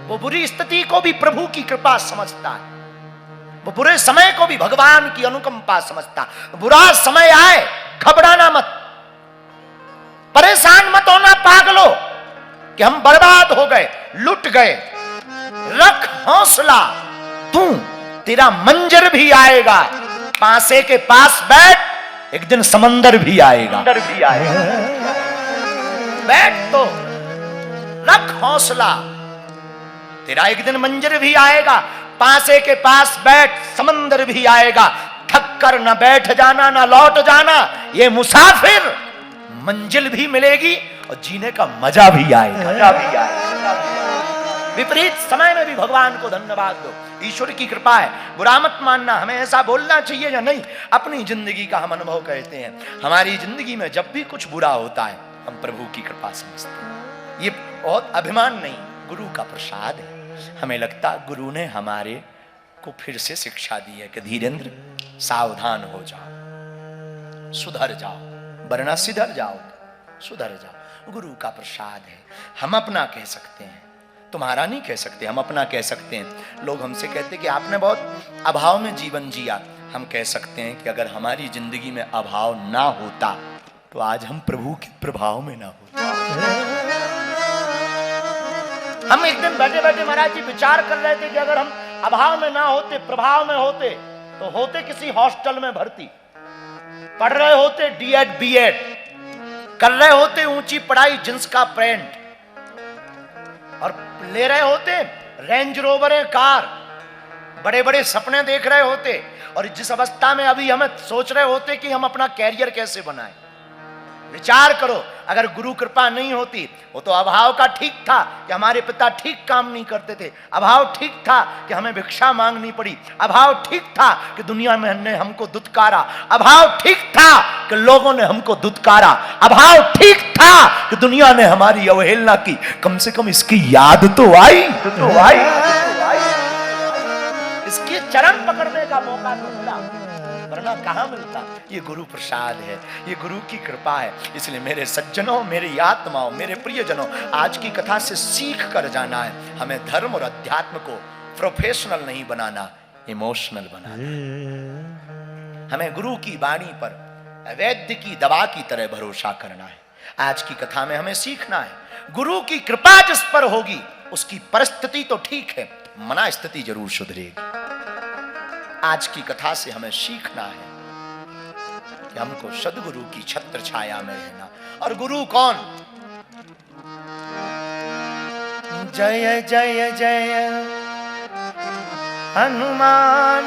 वो बुरी स्थिति को भी प्रभु की कृपा समझता है, वो बुरे समय को भी भगवान की अनुकंपा समझता है। बुरा समय आए घबराना मत, परेशान मत होना पागलो कि हम बर्बाद हो गए, लुट गए। रख हौसला, तू तेरा मंजर भी आएगा। पासे के पास बैठ, एक दिन समंदर भी आएगा। बैठ तो, रख हौसला, तेरा एक दिन मंजर भी आएगा। पासे के पास बैठ, समंदर भी आएगा। थक कर न बैठ जाना, न लौट जाना। ये मुसाफिर, मंजिल भी मिलेगी और जीने का मजा भी आएगा। विपरीत समय में भी भगवान को धन्यवाद दो, ईश्वर की कृपा है। बुरा मत मानना, हमें ऐसा बोलना चाहिए या नहीं, अपनी जिंदगी का हम अनुभव कहते हैं। हमारी जिंदगी में जब भी कुछ बुरा होता है, हम प्रभु की कृपा समझते हैं। ये बहुत अभिमान नहीं, गुरु का प्रसाद है। हमें लगता गुरु ने हमारे को फिर से शिक्षा दी है कि धीरेन्द्र सावधान हो जाओ, सुधर जाओ, वरना सिधर जाओ, सुधर जाओ। गुरु का प्रसाद है। हम अपना कह सकते हैं, तुम्हारा नहीं कह सकते, हम अपना कह सकते हैं। लोग हमसे कहते हैं कि आपने बहुत अभाव में जीवन जिया। हम कह सकते हैं कि अगर हमारी जिंदगी में अभाव ना होता तो आज हम प्रभु के प्रभाव में ना होते। हम एक दिन बैठे बैठे महाराज जी विचार कर रहे थे कि अगर हम अभाव में ना होते, प्रभाव में होते, तो होते किसी हॉस्टल में भर्ती, पढ़ रहे होते डीएड बीएड, कर रहे होते ऊंची पढ़ाई, जींस का पैंट, और ले रहे होते रेंज रोवर कार, बड़े बड़े सपने देख रहे होते। और जिस अवस्था में अभी हम सोच रहे होते कि हम अपना कैरियर कैसे बनाएं। विचार करो, अगर गुरु कृपा नहीं होती, वो तो अभाव का ठीक था कि हमारे पिता ठीक काम नहीं करते थे, अभाव ठीक था कि हमें भिक्षा मांगनी पड़ी, अभाव ठीक था कि दुनिया में ने हमको दुत्कारा, अभाव ठीक था कि लोगों ने हमको दुत्कारा, अभाव ठीक था कि दुनिया ने हमारी अवहेलना की। कम से कम इसकी याद तो आई, इसके चरण पकड़ने का मौका तो मिला, वरना कहां मिलता। ये गुरु प्रसाद है, ये गुरु की कृपा है। इसलिए मेरे सज्जनों, मेरी आत्माओं, मेरे प्रियजनों, आज की कथा से सीख कर जाना है। हमें धर्म और अध्यात्म को प्रोफेशनल नहीं बनाना, इमोशनल बनाना। हमें गुरु की वाणी पर वैद्य की दवा की तरह भरोसा करना है। आज की कथा में हमें सीखना है, गुरु की कृपा जिस पर होगी उसकी परिस्थिति तो ठीक है, मना स्थिति जरूर सुधरेगी। आज की कथा से हमें सीखना है कि हमको सद्गुरु की छत्र छाया में रहना। और गुरु कौन? जय जय जय हनुमान,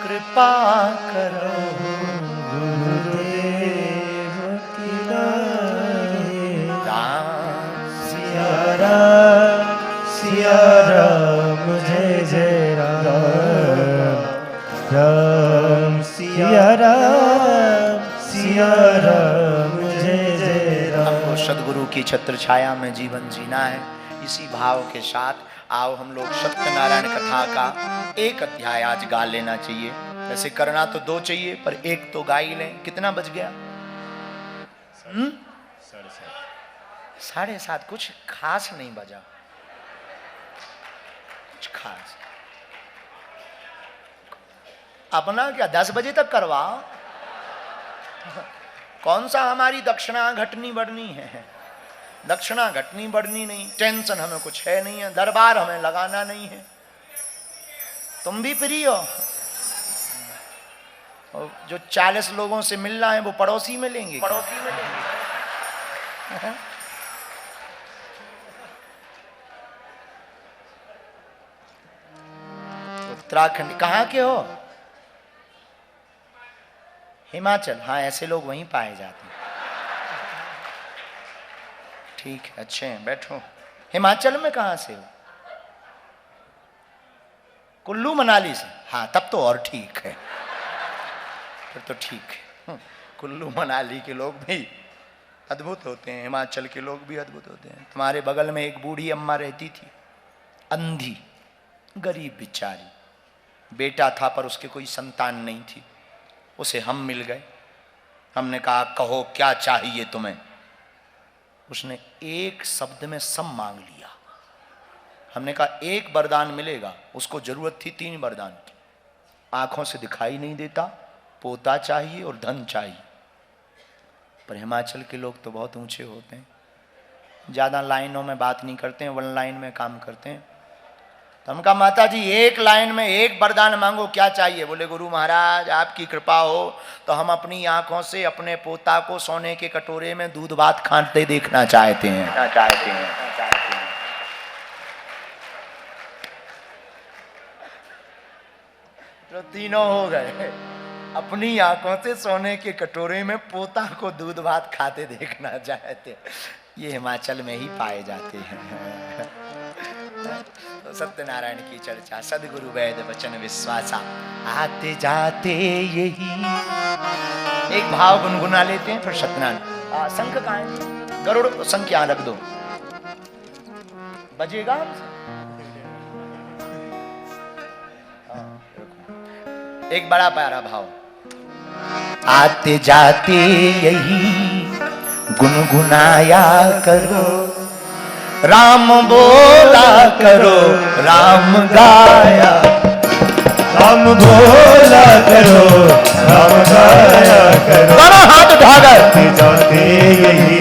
कृपा करो गुरुदेव की नाई। राम सिया राम, सिया राम जय जय राम, राम सिया राम, सिया राम जय जय राम। हमको सद्गुरु की छत्र छाया में जीवन जीना है। इसी भाव के साथ आओ हम लोग सत्यनारायण कथा का एक अध्याय आज गा लेना चाहिए। वैसे करना तो 2 चाहिए, पर एक तो गा ही लें। कितना बज गया? 7:30। कुछ खास नहीं बजा, कुछ खास। अपना क्या 10 बजे तक करवाओ। कौन सा हमारी दक्षिणा घटनी बढ़नी है? दक्षिणा घटनी बढ़नी नहीं, टेंशन हमें कुछ है नहीं है, दरबार हमें लगाना नहीं है। तुम भी फ्री हो। और जो 40 लोगों से मिलना है वो पड़ोसी में लेंगे, पड़ोसी में लेंगे। उत्तराखंड कहाँ के हो? हिमाचल। हाँ, ऐसे लोग वहीं पाए जाते हैं। ठीक है, अच्छे हैं, बैठो। हिमाचल में कहाँ से हो? कुल्लू मनाली से? हाँ, तब तो और ठीक है, फिर तो ठीक है। कुल्लू मनाली के लोग भी अद्भुत होते हैं, हिमाचल के लोग भी अद्भुत होते हैं। तुम्हारे बगल में एक बूढ़ी अम्मा रहती थी, अंधी, गरीब बेचारी, बेटा था पर उसके कोई संतान नहीं थी। उसे हम मिल गए, हमने कहा कहो क्या चाहिए तुम्हें। उसने एक शब्द में सब मांग लिया। हमने कहा एक वरदान मिलेगा, उसको जरूरत थी 3 वरदान की। आंखों से दिखाई नहीं देता, पोता चाहिए और धन चाहिए। पर हिमाचल के लोग तो बहुत ऊंचे होते हैं, ज़्यादा लाइनों में बात नहीं करते हैं, 1 लाइन में काम करते हैं। तो हम कहा माता जी 1 लाइन में 1 वरदान मांगो, क्या चाहिए? बोले गुरु महाराज आपकी कृपा हो तो हम अपनी आंखों से अपने पोता को सोने के कटोरे में दूध भात खाते देखना चाहते हैं। तो तीनों हो गए। अपनी आंखों से सोने के कटोरे में पोता को दूध भात खाते देखना चाहते, ये हिमाचल में ही पाए जाते हैं। तो सत्यनारायण की चर्चा, सदगुरु वैद वचन विश्वासा, आते जाते यही। एक भाव गुनगुना लेते हैं फिर सत्यनारायण। शंख कहाँ है? गरुड़ शंख यहाँ रख दो, बजेगा। एक बड़ा प्यारा भाव, आते जाते यही गुनगुनाया करो, राम बोला करो, राम गाया, राम बोला करो, राम गाया करो। दोनों हाथ उठाकर आते जाते यही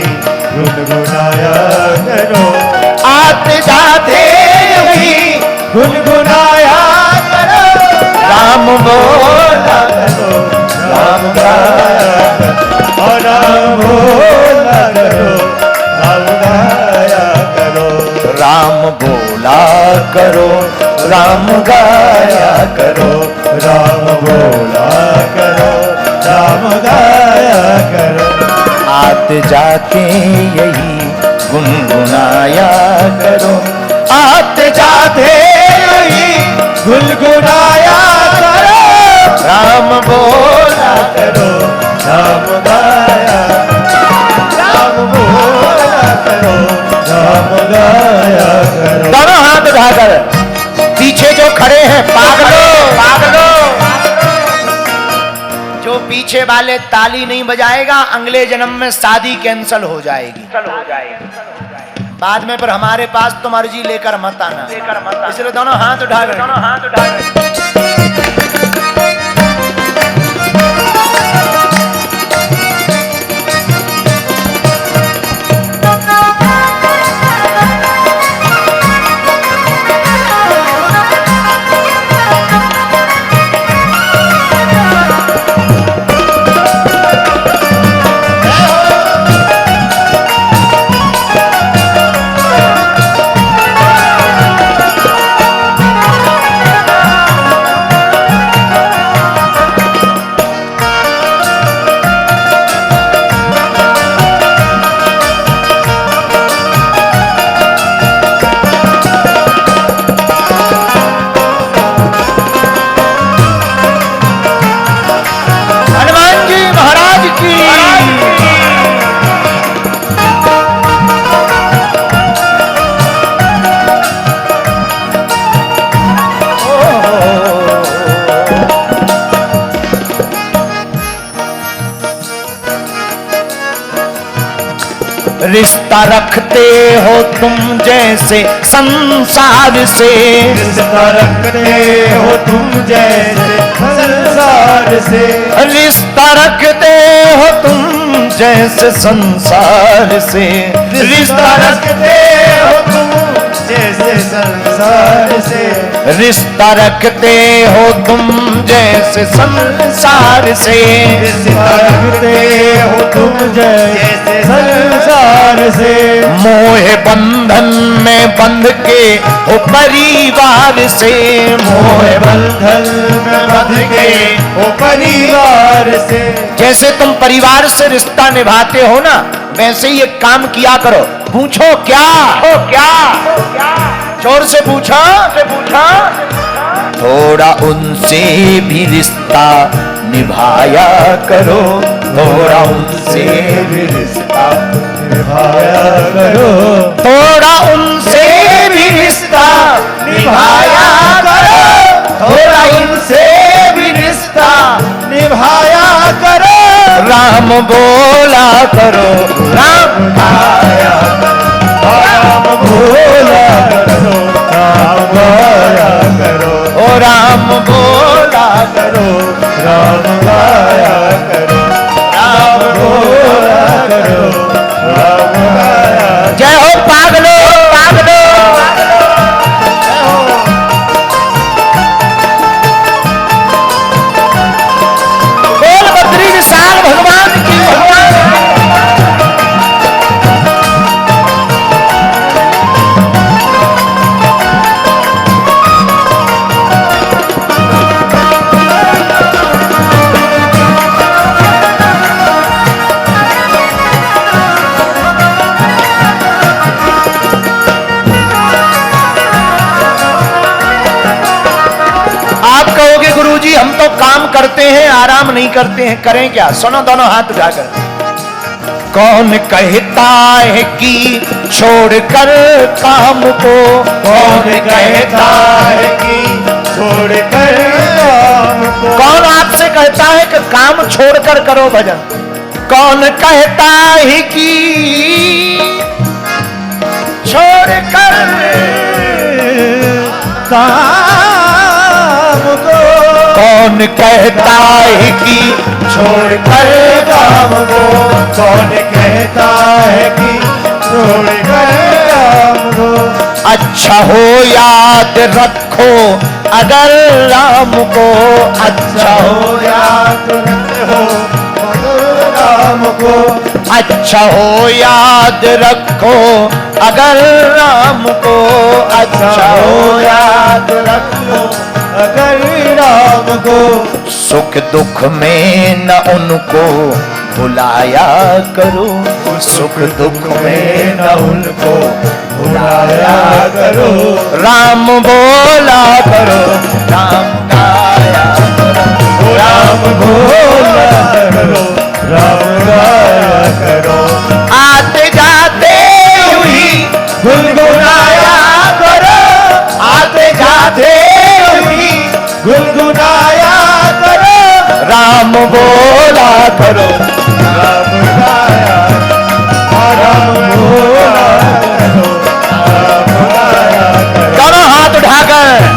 गुनगुनाया करो, आते जाते यही गुनगुनाया करो, राम बोला करो, राम गाया करो, और राम बोला करो, राम गाया करो, राम बोला करो, राम गाया करो, राम बोला करो, राम गाया करो। आते जाते यही गुनगुनाया करो, आते जाते यही गुनगुनाया करो, राम बोला करो, राम गाया, राम बोला करो, राम गाया करो। दोनों हाथ उठाकर पीछे जो खड़े हैं पागलों, जो पीछे वाले ताली नहीं बजाएगा अगले जन्म में शादी कैंसल हो जाएगी। बाद में पर हमारे पास तो मर्जी लेकर मत आना, इसलिए दोनों हाथ उठाकर रिश्ता रखते हो तुम जैसे संसार से, रिश्ता रखते हो तुम जैसे संसार से, रिश्ता रखते हो तुम जैसे संसार से, रिश्ता रखते हो तुम जैसे संसार से, रिश्ता रखते हो तुम जैसे संसार से, रिश्ता रखते हो तुम जैसे संसार से, मोह बंधन में बंध के हो परिवार से, मोह बंधन में बंध के हो परिवार से। जैसे तुम परिवार से रिश्ता निभाते हो ना, वैसे ही एक काम किया करो। पूछो क्या जोर से पूछो, थोड़ा उनसे भी रिश्ता निभाया करो, थोड़ा उनसे भी रिश्ता निभाया करो, थोड़ा उनसे भी रिश्ता निभाया करो, थोड़ा उनसे भी रिश्ता निभाया करो, राम बोला करो, राम गाया करो, राम गाया करो, राम बोला करो, राम गाया। जय हो पागलो पागलो। बोल बद्री विशाल भगवान की भगवान। आप कहोगे गुरुजी हम तो काम करते हैं आराम नहीं करते हैं, करें क्या? सुनो दोनों हाथ उठाकर। कौन कहता है कि छोड़कर काम को, कौन कहता है कि छोड़कर काम को, कौन आपसे कहता है कि काम छोड़कर करो भजन? कौन कहता है कि छोड़कर काम को, कौन कहता है कि छोड़कर काम को, कौन कहता है कि छोड़कर काम को। अच्छा हो याद रखो अगर राम को, अच्छा हो याद रखो राम को, अच्छा हो याद रखो अगर राम को, अच्छा हो याद रखो अगर राम को। सुख दुख में न उनको भुलाया करो, सुख दुख में न उनको भुलाया करो, राम बोला करो, राम गाया करो, राम बोला करो, राम गाया करो। आते जाते यूं ही गुनगुनाया करो, आते जाते यूं ही गुनगुनाया करो, राम बोला करो, राम गाया, राम बोला करो, राम गाया करो। दोनों हाथ उठाकर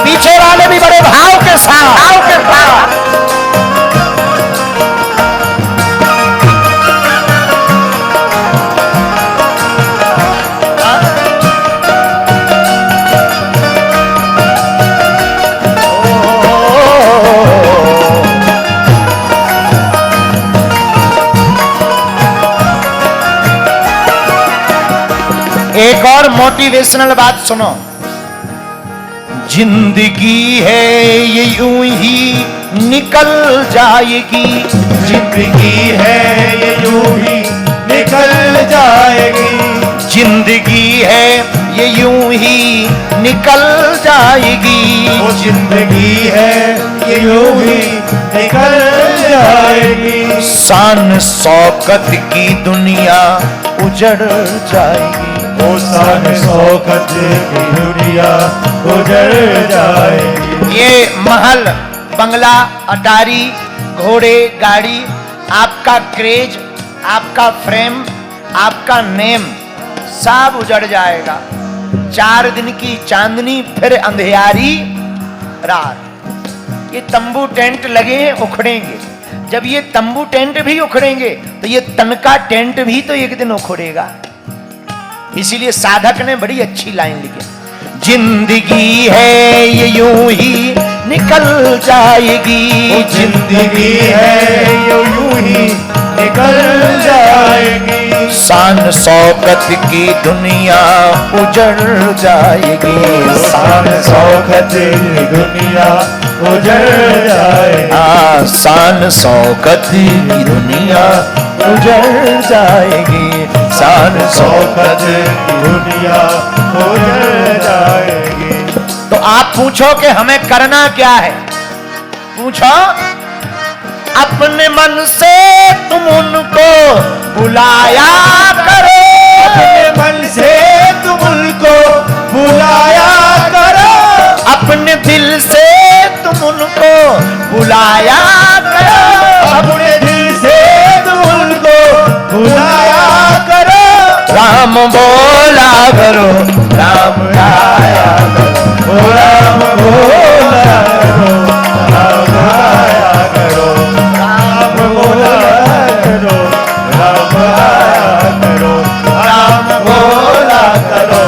पीछे वाले भी बड़े भाव के साथ एक और मोटिवेशनल बात सुनो। जिंदगी है ये यूं ही निकल जाएगी, जिंदगी है ये यूं ही निकल जाएगी, जिंदगी है ये यूं ही निकल जाएगी, वो जिंदगी है ये यूं ही निकल जाएगी। शान शौकत की दुनिया उजड़ जाएगी, वो शान शौकत की दुनिया उजड़ जाएगी। ये महल बंगला अटारी घोड़े गाड़ी आपका क्रेज आपका फ्रेम आपका नेम सब उजड़ जाएगा। 4 दिन की चांदनी फिर अंधियारी रात। ये तंबू टेंट लगे हैं उखड़ेंगे, जब ये तंबू टेंट भी उखड़ेंगे तो ये तन का टेंट भी तो एक दिन उखड़ेगा। इसीलिए साधक ने बड़ी अच्छी लाइन लिखी, जिंदगी है ये यूं ही निकल जाएगी, जिंदगी है ये यूं ही निकल जाएगी। शान शौकत की दुनिया उजड़ जाएगी, शान शौकत की दुनिया उजड़ जाएगी। हाँ शान शौकत की दुनिया उजड़ जाएगी, शान शौकत की दुनिया उजड़ जाएगी। तो आप पूछो कि हमें करना क्या है? पूछो, अपने मन से तुम उनको बुलाया करो, अपने मन से तुम उनको बुलाया करो, अपने दिल से तुम उनको बुलाया करो, राम बोला करो, राम आया करो, ओ राम बोला करो, राम आया करो, राम बोला करो, राम आया करो, राम बोला करो,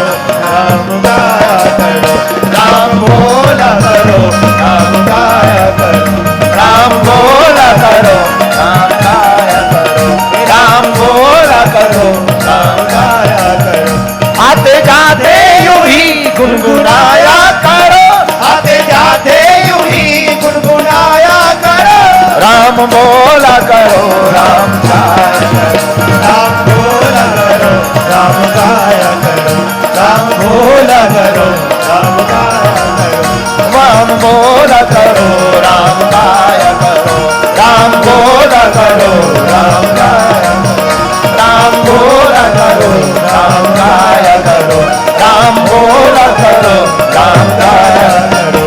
राम गाया करो, राम बोला करो, राम गाया करो, राम बोला करो, राम गाया करो, राम बोला करो, राम गाया करो, आते जाते यूं ही गुनगुनाया करो, आते जाते यूं ही गुनगुनाया करो, राम बोला करो, राम गाया करो, राम बोला करो, राम गाया करो, राम बोला करो, राम गाया करो, राम बोला करो, राम गाया करो, राम बोला करो, राम गाया करो, राम बोला करो, राम गाया करो, राम बोला करो, राम गाया करो,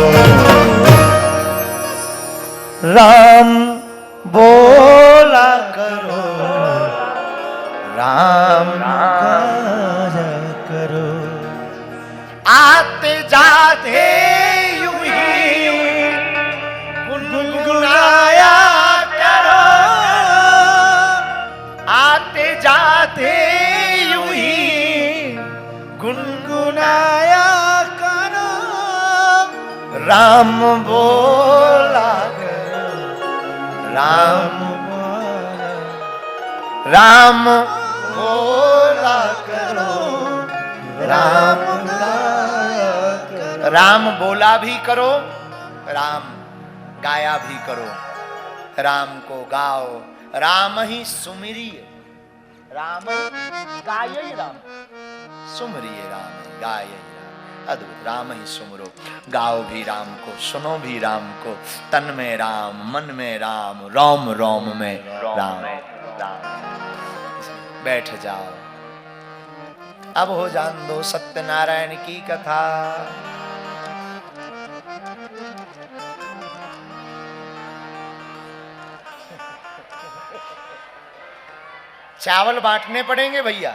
राम बोला करो, राम गाया करो, आते जाते यूं ही गुनगुनाया करो, आते जाते यूं ही गुनगुनाया करो, राम बोला करो, राम बोला, राम बोला करो, राम गाया करो, राम बोला भी करो, राम गाया भी करो, राम को गाओ, राम ही सुमिरिए, राम गाये राम, सुमरिए राम, गाये राम, अद्भुत, राम ही सुमरो, गाओ भी राम को, सुनो भी राम को, तन में राम, मन में राम, रोम रोम में राम, बैठ जाओ, अब हो जान दो सत्यनारायण की कथा। चावल बांटने पड़ेंगे भैया।